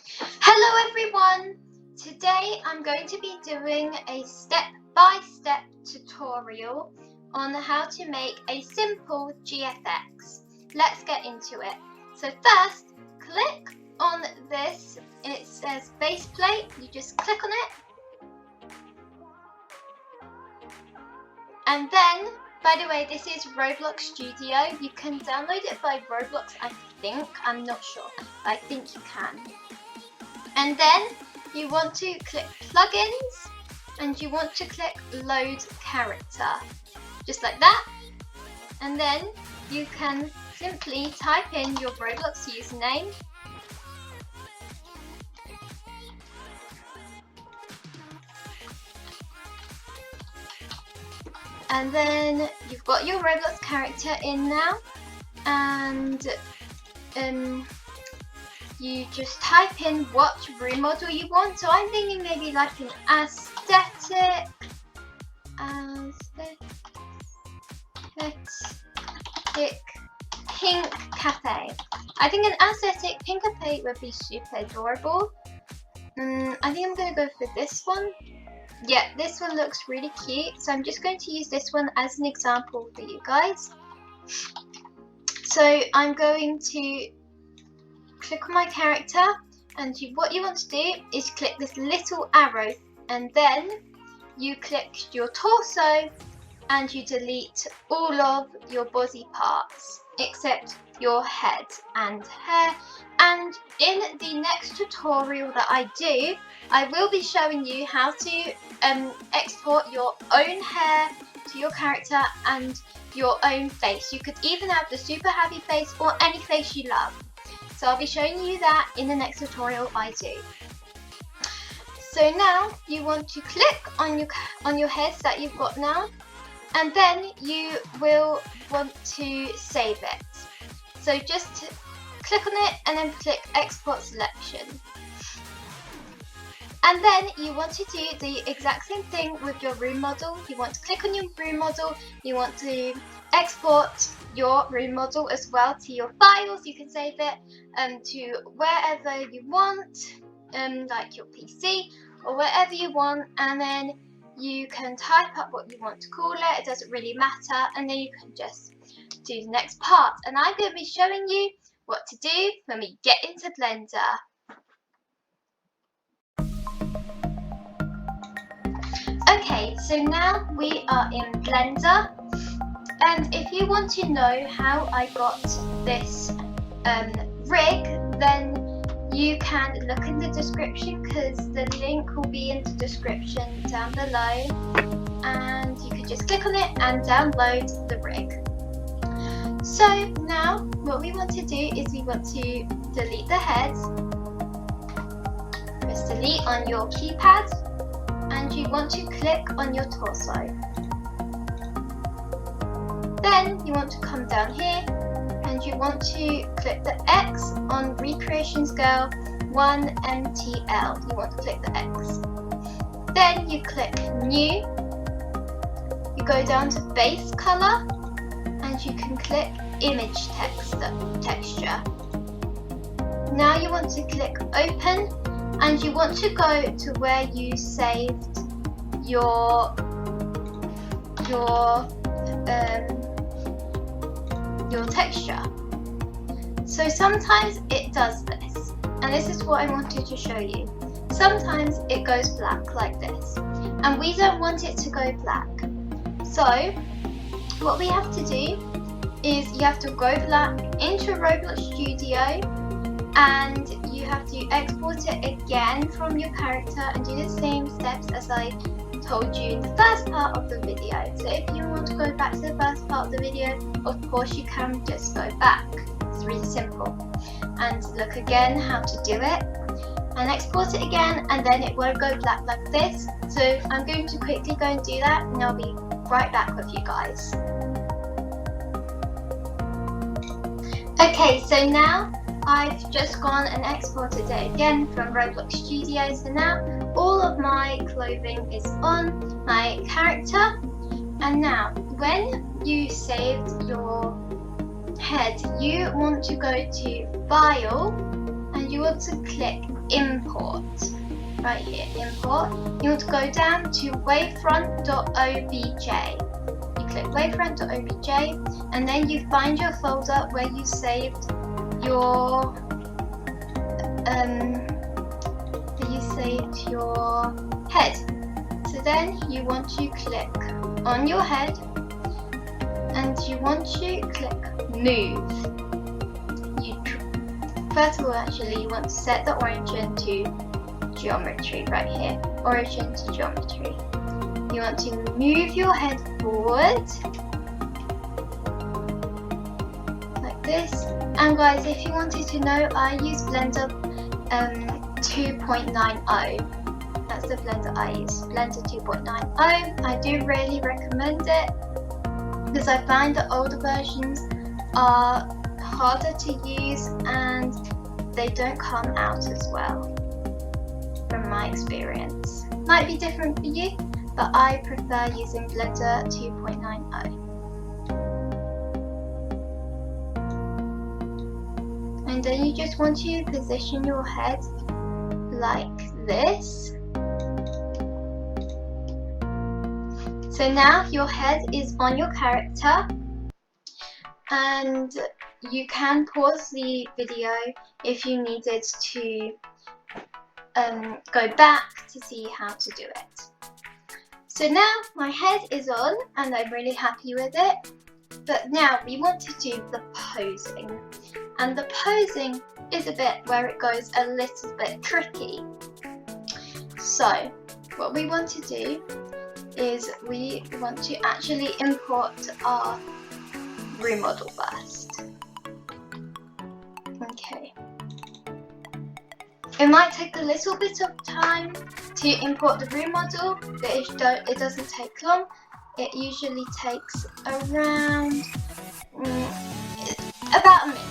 Hello everyone! Today I'm going to be doing a step-by-step tutorial on how to make a simple GFX. Let's get into it. So first, click on this. It says base plate. You just click on it. And then, by the way, this is Roblox Studio. You can download it by Roblox, I think. I'm not sure. I think you can. And then you want to click plugins and you want to click load character, just like that. And then you can simply type in your Roblox username. And then you've got your Roblox character in now, and you just type in what room model you want. So I'm thinking maybe like an aesthetic pink cafe. I think an aesthetic pink cafe would be super adorable. I think I'm going to go for this one. Yeah, this one looks really cute. So I'm just going to use this one as an example for you guys. So I'm going to click on my character, and what you want to do is click this little arrow, and then you click your torso and you delete all of your body parts except your head and hair. And in the next tutorial that I do, I will be showing you how to export your own hair to your character and your own face. You could even have the super happy face or any face you love. So I'll be showing you that in the next tutorial I do. So now you want to click on your heads that you've got now, and then you will want to save it. So just click on it and then click export selection. And then you want to do the exact same thing with your room model. You want to click on your room model, you want to export your room model as well to your files. You can save it to wherever you want, like your PC or wherever you want, and then you can type up what you want to call it. It doesn't really matter, and then you can just do the next part. And I'm going to be showing you what to do when we get into Blender. Okay, so now we are in Blender, and if you want to know how I got this rig, then you can look in the description, because the link will be in the description down below, and you can just click on it and download the rig. So now what we want to do is we want to delete the heads. Press delete on your keypad, and you want to click on your torso. Then you want to come down here and you want to click the X on recreation scale 1 MTL. You want to click the X. Then you click new. You go down to base color and you can click image texture. Now you want to click open, and you want to go to where you saved your texture. So sometimes it does this, and this is what I wanted to show you. Sometimes it goes black like this, and we don't want it to go black. So what we have to do is you have to go black into Roblox Studio, and you have to export it again from your character and do the same steps as I told you in the first part of the video. So if you want to go back to the first part of the video, of course you can just go back. It's really simple. And look again how to do it, and export it again, and then it won't go black like this. So I'm going to quickly go and do that, and I'll be right back with you guys. Okay, so now I've just gone and exported it again from Roblox Studio. So now all of my clothing is on my character. And now when you saved your head, you want to go to File, and you want to click import. Right here, import. You want to go down to wavefront.obj. You click wavefront.obj and then you find your folder where you saved your head. So then you want to click on your head and you want to click move. First of all, actually, you want to set the origin to geometry right here. Origin to geometry. You want to move your head forward like this. And guys, if you wanted to know, I use Blender 2.90. That's the Blender I use, Blender 2.90. I do really recommend it because I find the older versions are harder to use and they don't come out as well from my experience. Might be different for you, but I prefer using Blender 2.90. And then you just want to position your head like this. So now your head is on your character and you can pause the video if you needed to go back to see how to do it. So now my head is on and I'm really happy with it. But now we want to do the posing. And the posing is a bit where it goes a little bit tricky. So what we want to do is we want to actually import our room model first. Okay. It might take a little bit of time to import the room model, but it doesn't take long. It usually takes around about a minute.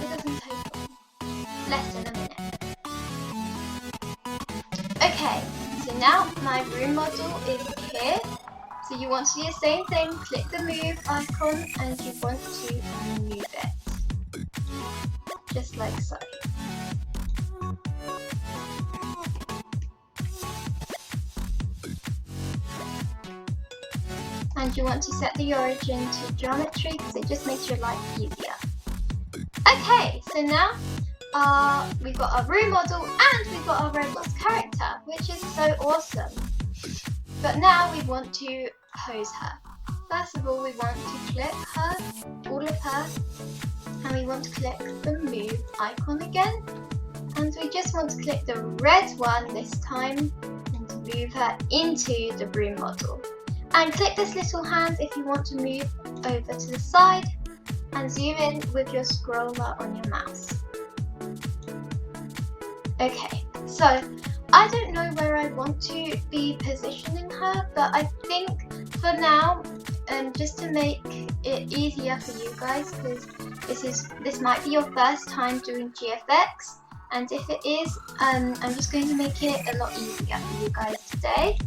It doesn't take long. Less than a minute. Okay, so now my room model is here. So you want to do the same thing, click the move icon and you want to move it. Just like so. And you want to set the origin to geometry because it just makes your life easier. Okay, so now we've got our room model and we've got our Roblox character, which is so awesome. But now we want to pose her. First of all, we want to click her, all of her, and we want to click the move icon again. And we just want to click the red one this time and move her into the room model. And click this little hand if you want to move over to the side and zoom in with your scroller on your mouse. Okay, so I don't know where I want to be positioning her, but I think for now, just to make it easier for you guys, because this might be your first time doing GFX, and if it is, I'm just going to make it a lot easier for you guys today.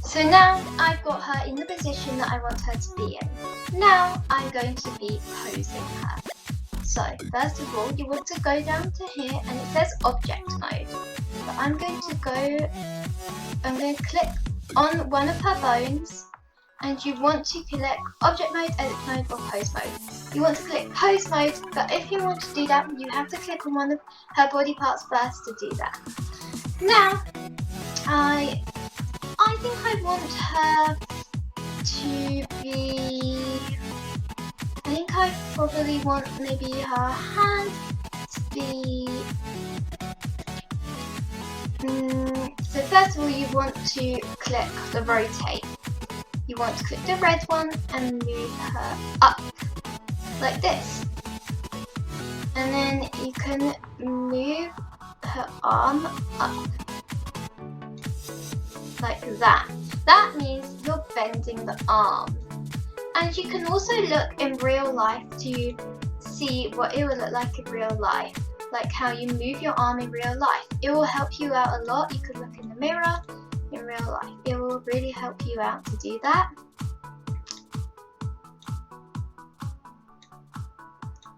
So now I've got her in the position that I want her to be in. Now I'm going to be posing her. So first of all, you want to go down to here and it says object mode. But I'm going to click on one of her bones and you want to click object mode, edit mode or pose mode. You want to click pose mode, but if you want to do that, you have to click on one of her body parts first to do that. Now, I think I want her to be, I think I probably want maybe her hand to be, so first of all you want to click the rotate. You want to click the red one and move her up like this. And then you can move her arm up. Like that. That means you're bending the arm. And you can also look in real life to see what it will look like in real life. Like how you move your arm in real life. It will help you out a lot. You could look in the mirror in real life. It will really help you out to do that.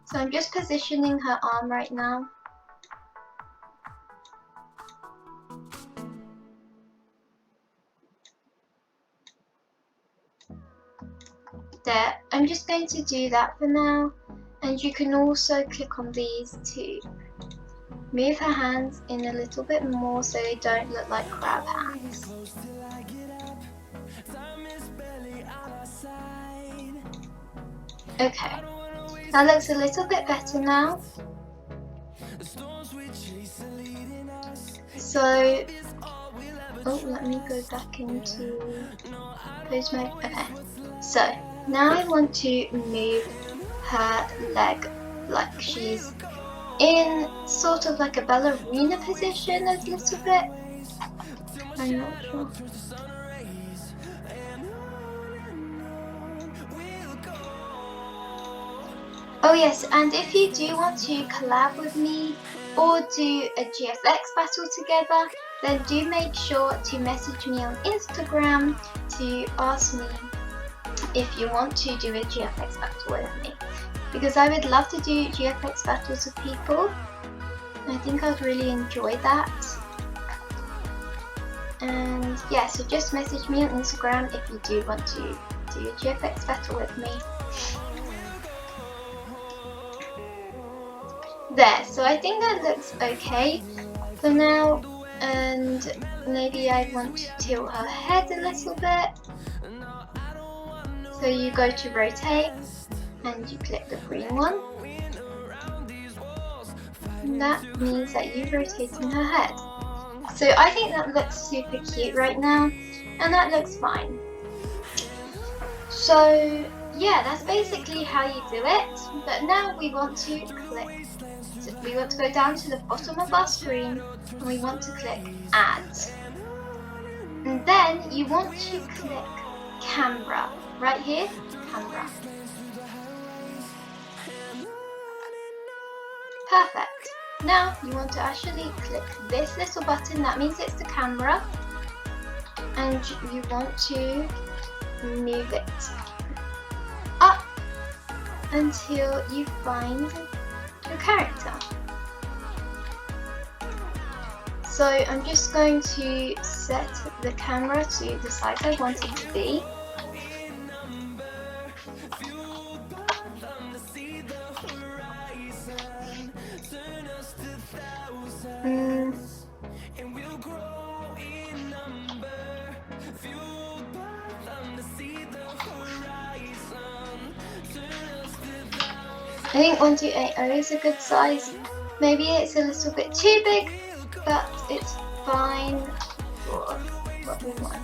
So I'm just positioning her arm right now. There, I'm just going to do that for now, and you can also click on these to move her hands in a little bit more so they don't look like crab hands. Okay, that looks a little bit better now. So, oh, let me go back into pose mode. Okay, so now I want to move her leg like she's in sort of like a ballerina position a little bit. I'm not sure. Oh yes, and if you do want to collab with me or do a GFX battle together, then do make sure to message me on Instagram to ask me if you want to do a GFX battle with me. Because I would love to do GFX battles with people. I think I'd really enjoy that. And yeah, so just message me on Instagram if you do want to do a GFX battle with me. There, so I think that looks okay for now, and maybe I want to tilt her head a little bit. So you go to rotate and you click the green one, and that means that you're rotating her head. So I think that looks super cute right now, and that looks fine. So yeah, that's basically how you do it, but now we want to click. We want to go down to the bottom of our screen and we want to click Add. And then you want to click Camera. Right here, Camera. Perfect. Now you want to actually click this little button, that means it's the camera. And you want to move it up until you find your character. So I'm just going to set the camera to the size I want it to be. I think 1280 is a good size. Maybe it's a little bit too big, but it's fine for what we want.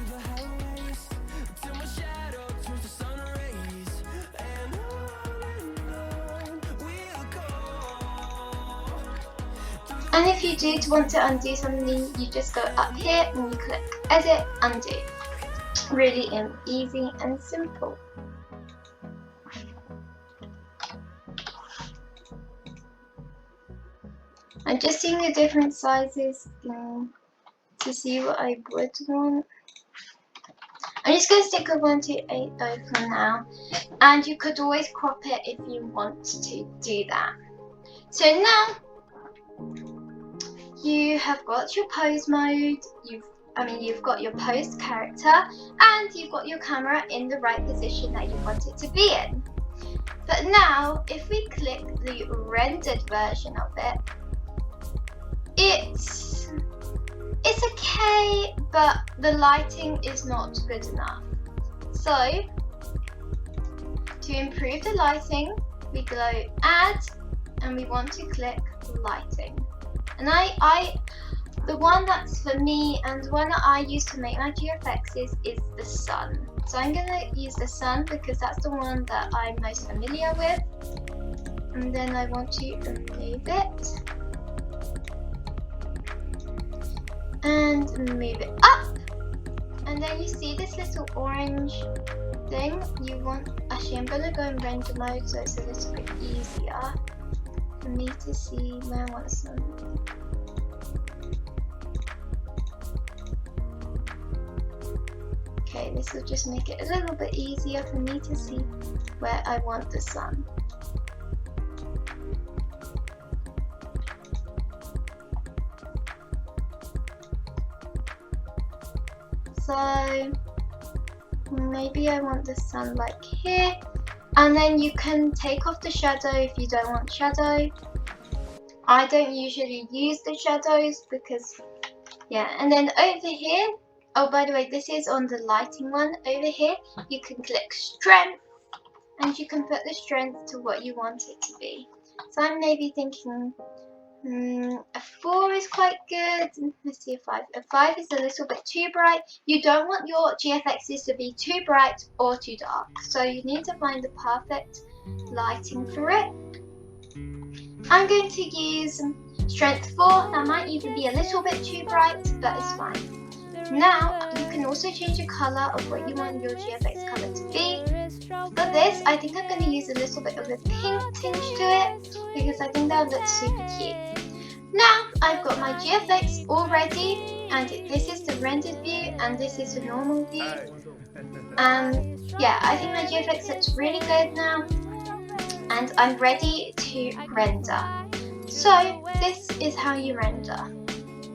And if you do want to undo something, you just go up here and you click Edit, Undo. Really easy and simple. I'm just seeing the different sizes to see what I would want. I'm just going to stick with 1280 for now, and you could always crop it if you want to do that. So now you have got your pose mode, you've got your posed character, and you've got your camera in the right position that you want it to be in. But now, if we click the rendered version of it, it's okay, but the lighting is not good enough. So, to improve the lighting, we go Add, and we want to click Lighting. And the one that's for me and the one that I use to make my GFXs is the sun. So I'm going to use the sun because that's the one that I'm most familiar with. And then I want to move it. And move it up. And then you see this little orange thing. Actually I'm going to go in render mode so it's a little bit easier for me to see where I want some. Okay, this will just make it a little bit easier for me to see where I want the sun. So maybe I want the sun like here, and then you can take off the shadow if you don't want shadow. I don't usually use the shadows because, yeah. And then over here, oh, by the way, this is on the lighting one. Over here, you can click strength, and you can put the strength to what you want it to be. So I'm maybe thinking a 4 is quite good. Let's see a 5. A 5 is a little bit too bright. You don't want your GFXs to be too bright or too dark. So you need to find the perfect lighting for it. I'm going to use strength 4. That might even be a little bit too bright, but it's fine. Now, you can also change the colour of what you want your GFX colour to be. For this, I think I'm going to use a little bit of a pink tinge to it, because I think that looks super cute. Now, I've got my GFX all ready, and this is the rendered view, and this is the normal view. Yeah, I think my GFX looks really good now, and I'm ready to render. So, this is how you render.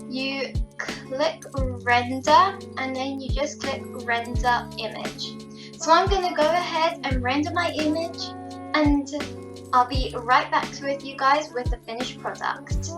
You click render, and then you just click render image. So I'm going to go ahead and render my image, and I'll be right back with you guys with the finished product.